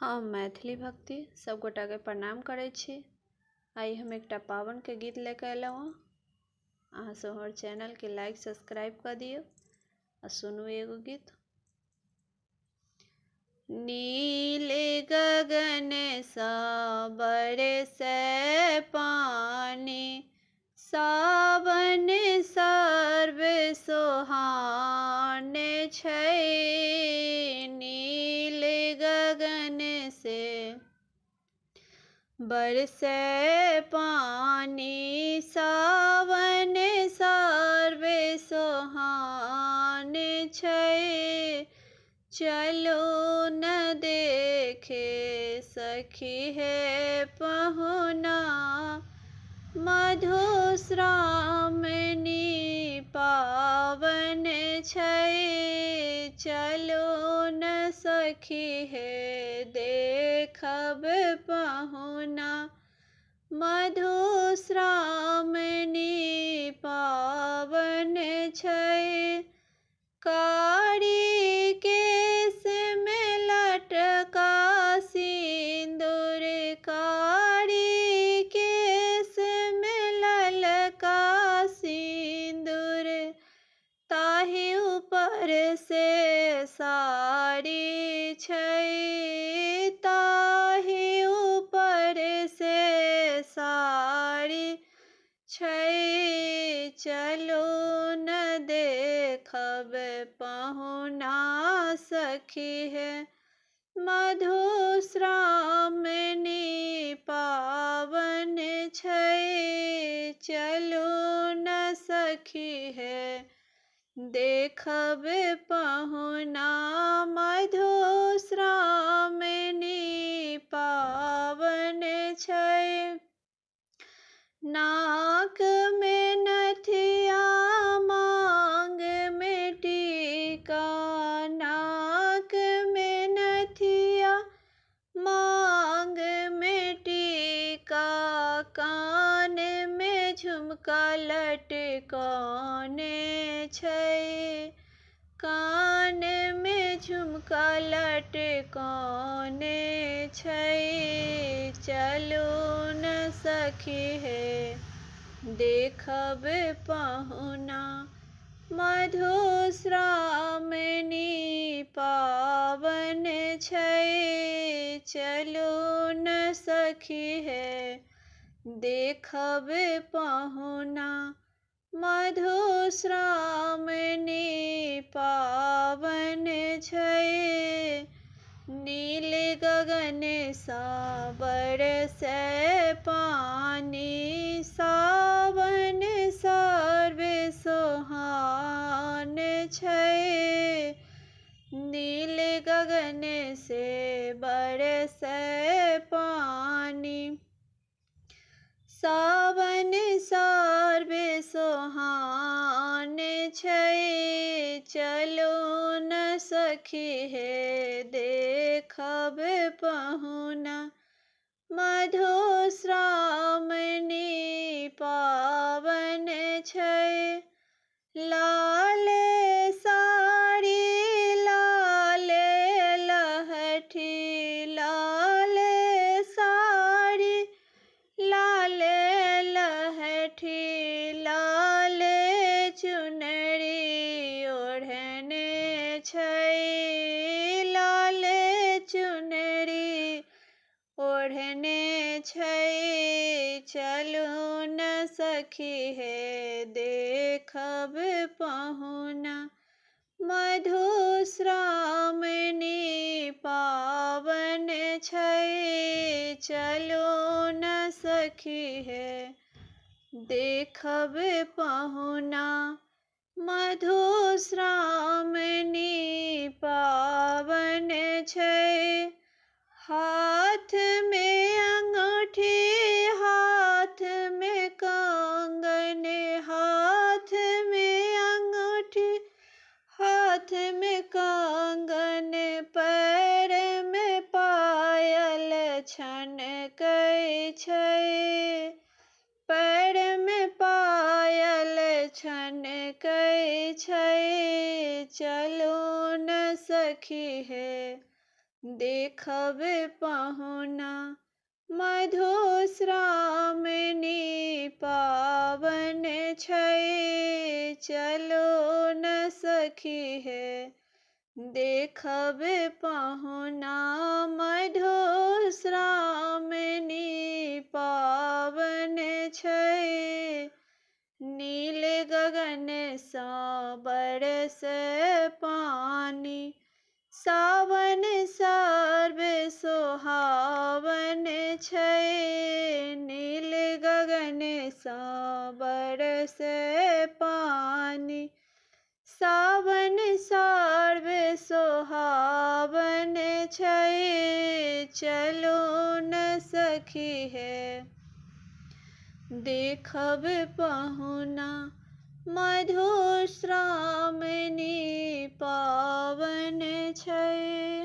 हम मैथिली भक्ति सब गोटा के प्रणाम करै छी। आई हम एकटा पावन के गीत लेके अयलहुँ हँ। अहाँ सब हमर चैनल के लाइक सब्सक्राइब कर दियो आ सुनू एगो गीत। नीले गगन सा बरसे पानी, सावन सर्व सोहान छै। नीले गगन से बरसे पानी, सावन सर्व सोहान छै। चलो न देखे सखी है पहुना, मधुश्रावणी पावन छै। चलो न सखी है देखब पहुना, मधुश्रावणी पावन छै। कारी केस में लटका सिंदूर, कारी केस में ललका सिंदूर, ताहि ऊपर से साड़ी छै। ताहि ऊपर से साड़ी छै। चलो न देखब पहुना सखी है, मधुश्रावणी पावन छै। चलो न सखी है देखब पहुना, मधुश्रावणी पावन छै। नाक में नथिया मांग में टीका, नाक में नथिया मांग में टीका, कान में झुमका लटकाने छै। कान में झुमका लटकाने छै। चलो न सखी है देखब पहुना, मधुश्रावणी पावन छै। चलो न सखी है देखब पहुना, मधुश्रावणी पावन छै। नील गगन सा बरसे पानी, सावन सर्व सोहान छै। नील गगन से बरसे पानी, सावन सर्व सोहान छै। चलो न सखी है देखब पहुना, मधुश्रावणी पावन छै। लाल साड़ी लाल लहठी, लाल साड़ी लाल लहठी, लाल चुनरी ओढ़ने छै। लाल चुनरी ओढ़ने छै। चलो न सखी है देखब पहुना, मधुश्रावणी पावन छै। चलो न सखी है देखब पहुना, मधुश्रावणी पावन छै। हाथ में अंगूठी हाथ में कंगन, हाथ में अंगूठी हाथ में कंगन, पैर में पायल छनकै छै। पैर में पायल छनकै छै। चलो न सखी है देखब पहुना मधुश्रावणी पावन छै, चलो न सखी है देखब पहुना मधुश्रावणी पावन छै। नील गगन सा बरस पानी, सावन सर्व सुहावन छै। नील गगन सा बरस पानी, सावन सर्व सुहावन छै। चलो न सखी है देखब पहुना मधुश्रावणी पावन छै।